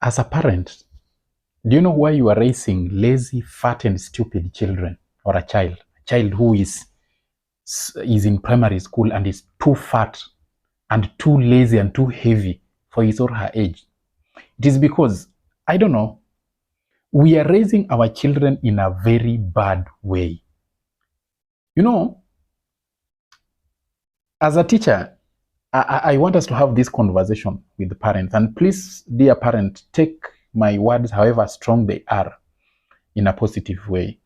As a parent, do you know why you are raising lazy, fat, and stupid children, or a child who is in primary school and is too fat and too lazy and too heavy for his or her age? It is because, I don't know, we are raising our children in a very bad way. You know, as a teacher, I want us to have this conversation with the parents. And please, dear parent, take my words, however strong they are, in a positive way.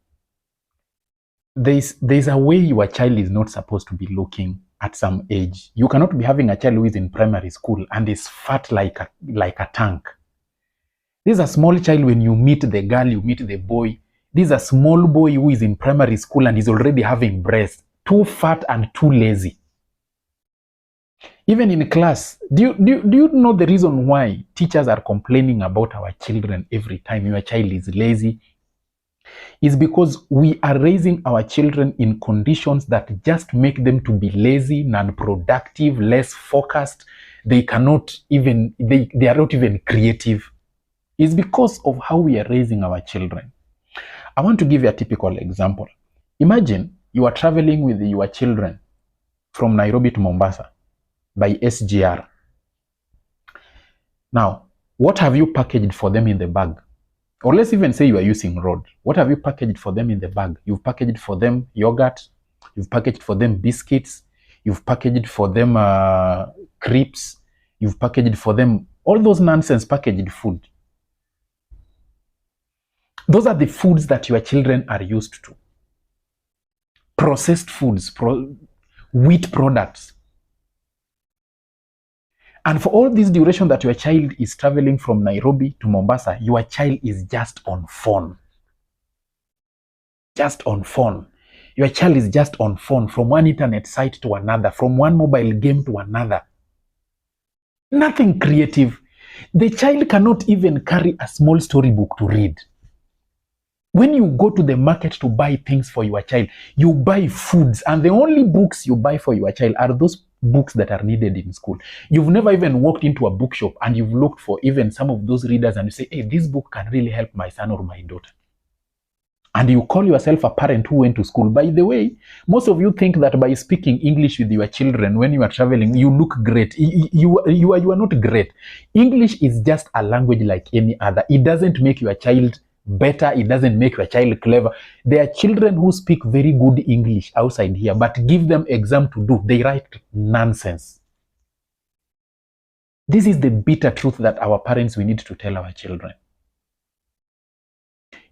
There's a way your child is not supposed to be looking at some age. You cannot be having a child who is in primary school and is fat like a tank. This is a small child. When you meet the girl, you meet the boy. This is a small boy who is in primary school and is already having breasts. Too fat and too lazy. Even in class, do you know the reason why teachers are complaining about our children every time your child is lazy? Is because we are raising our children in conditions that just make them to be lazy, non-productive, less focused. They cannot even, they are not even creative. It's because of how we are raising our children. I want to give you a typical example. Imagine you are traveling with your children from Nairobi to Mombasa by SGR. Now, what have you packaged for them in the bag? Or let's even say you are using road. What have you packaged for them in the bag? You've packaged for them yogurt. You've packaged for them biscuits. You've packaged for them crepes. You've packaged for them all those nonsense packaged food. Those are the foods that your children are used to. Processed foods, wheat products. And for all this duration that your child is traveling from Nairobi to Mombasa, your child is just on phone. Just on phone. Your child is just on phone, from one internet site to another, from one mobile game to another. Nothing creative. The child cannot even carry a small storybook to read. When you go to the market to buy things for your child, you buy foods, and the only books you buy for your child are those books that are needed in school. You've never even walked into a bookshop and you've looked for even some of those readers and you say, hey, this book can really help my son or my daughter. And you call yourself a parent who went to school. By the way, most of you think that by speaking English with your children when you are traveling, you look great. You are not great. English is just a language like any other. It doesn't make your child better. It doesn't make your child clever. There are children who speak very good English outside here, but give them exam to do, they write nonsense. This is the bitter truth that our parents, we need to tell our children.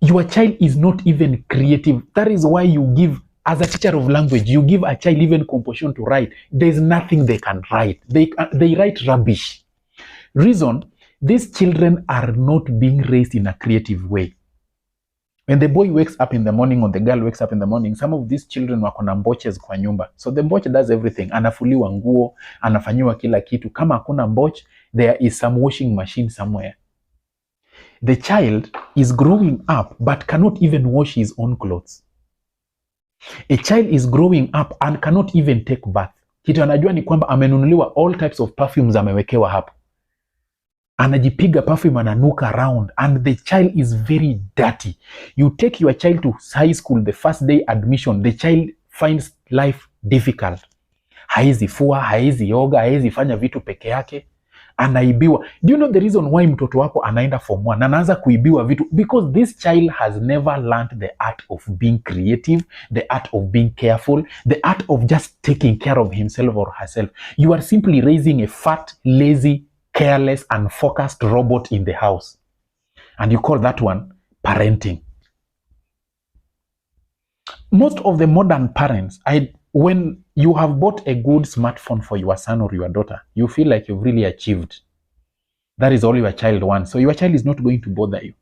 Your child is not even creative. That is why you give, as a teacher of language, you give a child even composition to write. There's nothing they can write. They write rubbish. Reason, these children are not being raised in a creative way. When the boy wakes up in the morning or the girl wakes up in the morning, some of these children wako na mboches kwa nyumba. So the mboch does everything. Anafuliwa nguo, anafanyiwa kila kitu. Kama hakuna mboch, there is some washing machine somewhere. The child is growing up but cannot even wash his own clothes. A child is growing up and cannot even take bath. Kitu anajua ni kwamba amenunuliwa all types of perfumes amewekewa hapo. Anajipiga perfume, ananuka around, and the child is very dirty. You take your child to high school, the first day admission, the child finds life difficult. Haezi fua, haezi yoga, haezi fanya vitu peke yake. Anaibiwa. Do you know the reason why mtoto wako anaenda form 1 anaanza kuibiwa vitu? Because this child has never learned the art of being creative, the art of being careful, the art of just taking care of himself or herself. You are simply raising a fat, lazy, careless, unfocused robot in the house. And you call that one parenting. Most of the modern parents, when you have bought a good smartphone for your son or your daughter, you feel like you've really achieved. That is all your child wants. So your child is not going to bother you.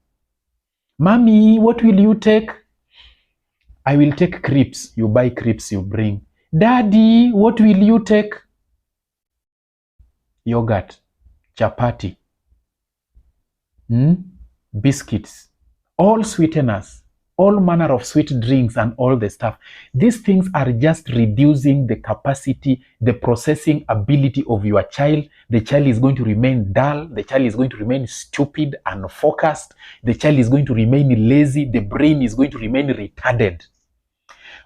Mommy, what will you take? I will take crepes. You buy crepes, you bring. Daddy, what will you take? Yogurt, chapati, biscuits, all sweeteners. all manner of sweet drinks and all the stuff. These things are just reducing the capacity, the processing ability of your child. The child is going to remain dull. The child is going to remain stupid and focused. The child is going to remain lazy. The brain is going to remain retarded.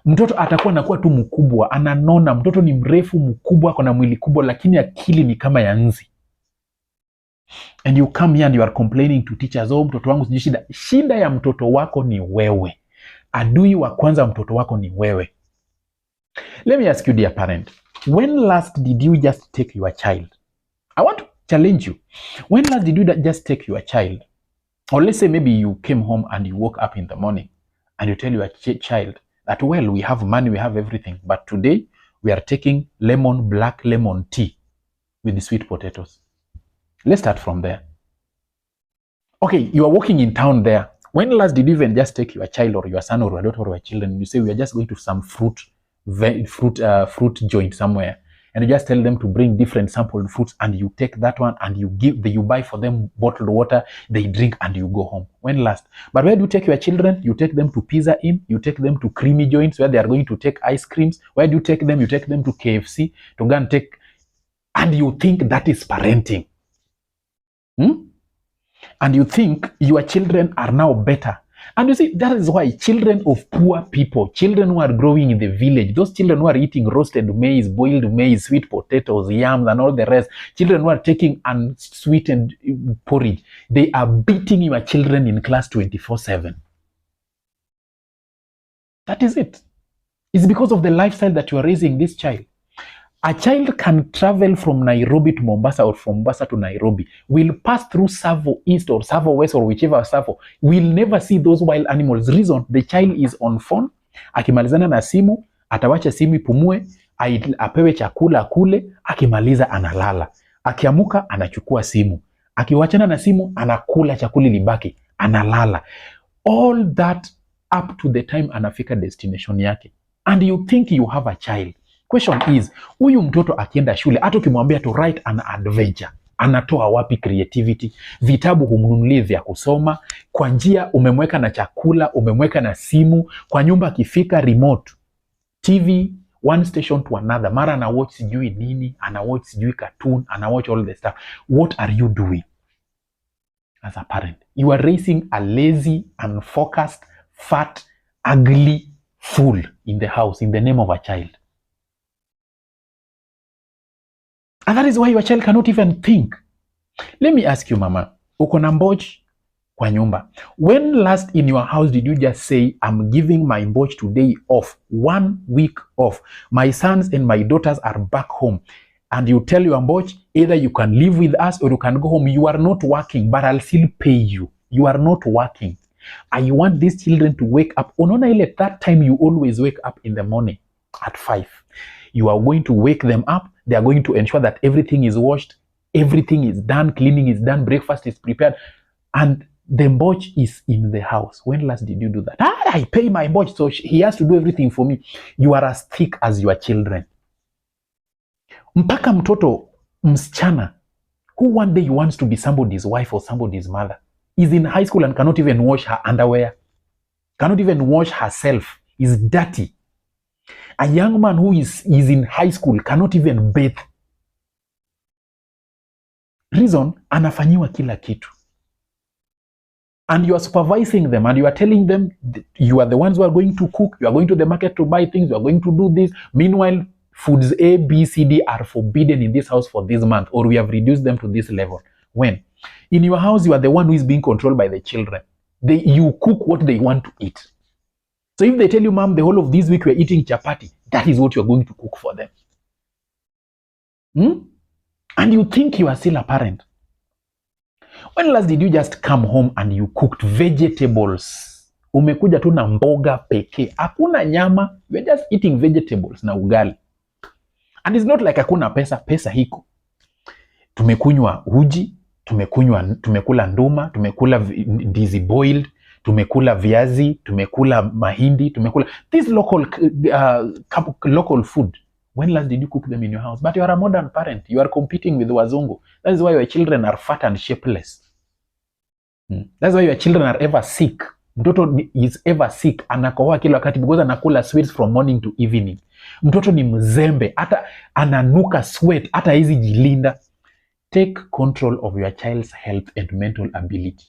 Mtoto atakuwa anakuwa tu mkubwa, ananona. Mtoto ni mrefu mkubwa, kuna mwili kubwa, lakini akili ni kama ya nzi. And you come here and you are complaining to teachers, oh, mtoto wangu sijui shida. Shida ya mtoto wako ni wewe. Adui wa kwanza mtoto wako ni wewe. Let me ask you, dear parent, when last did you just take your child? I want to challenge you. When last did you just take your child? Or let's say maybe you came home and you woke up in the morning and you tell your child that, well, we have money, we have everything, but today we are taking black lemon tea with the sweet potatoes. Let's start from there. Okay, you are walking in town there. When last did you even just take your child or your son or your daughter or your children, you say, we are just going to some fruit joint somewhere, and you just tell them to bring different sampled fruits, and you take that one and you buy for them bottled water, they drink, and you go home. When last? But where do you take your children? You take them to Pizza Inn, you take them to creamy joints where they are going to take ice creams. Where do you take them? You take them to KFC to go and take, and you think that is parenting. And you think your children are now better. And you see, that is why children of poor people, children who are growing in the village, those children who are eating roasted maize, boiled maize, sweet potatoes, yams, and all the rest, children who are taking unsweetened porridge, they are beating your children in class 24/7. That is it. It's because of the lifestyle that you are raising this child. A child can travel from Nairobi to Mombasa or from Mombasa to Nairobi, will pass through Savo East or Savo West or whichever Savo, will never see those wild animals. Reason, the child is on phone, akimalizana na simu, atawacha simu ipumue, apewe chakula kule, akimaliza analala. Akiamuka anachukua simu. Akiwachana na simu, anakula chakula libaki, analala. All that up to the time anafika destination yake. And you think you have a child. Question is, huyu mtoto akienda shule, hata ukimwambia to write an adventure, anatoa wapi creativity? Vitabu humnunulie vya kusoma, kwa njia umemweka na chakula, umemweka na simu, kwa nyumba akifika remote, TV, one station to another, mara ana watch sijui nini, ana watch sijui cartoon, ana watch all the stuff. What are you doing as a parent? You are raising a lazy, unfocused, fat, ugly fool in the house in the name of a child. And that is why your child cannot even think. Let me ask you, mama, uko na mboch kwa nyumba. When last in your house did you just say, I'm giving my mboch today off, 1 week off. My sons and my daughters are back home. And you tell your mboch, either you can live with us or you can go home. You are not working, but I'll still pay you. You are not working. I want these children to wake up. Unaona ile that time you always wake up in the morning at 5. You are going to wake them up. They are going to ensure that everything is washed, everything is done, cleaning is done, breakfast is prepared, and the mboch is in the house. When last did you do that? I pay my mboch, so he has to do everything for me. You are as thick as your children. Mpaka mtoto msichana who one day wants to be somebody's wife or somebody's mother is in high school and cannot even wash her underwear, cannot even wash herself, is dirty. A young man who is in high school cannot even bathe. Reason, anafanyiwa kila kitu. And you are supervising them and you are telling them you are the ones who are going to cook, you are going to the market to buy things, you are going to do this. Meanwhile, foods A, B, C, D are forbidden in this house for this month, or we have reduced them to this level. When? In your house, you are the one who is being controlled by the children. You cook what they want to eat. So if they tell you, mom, the whole of this week we're eating chapati, that is what you're going to cook for them. And you think you are still a parent. When last did you just come home and you cooked vegetables? Umekuja tu na mboga pekee. Hakuna nyama, we're just eating vegetables na ugali. And it's not like hakuna pesa, pesa hiko. Tumekunywa uji, tumekula nduma, tumekula ndizi boiled, tumekula viazi, tumekula mahindi, tumekula this local food. When last did you cook them in your house? But you are a modern parent. You are competing with wazungu. That is why your children are fat and shapeless. That's why your children are ever sick. Mtoto is ever sick, anakohoa kila wakati because anakula sweets from morning to evening. Mtoto ni mzembe, hata ananuka sweat, hata hizi jilinda. Take control of your child's health and mental ability.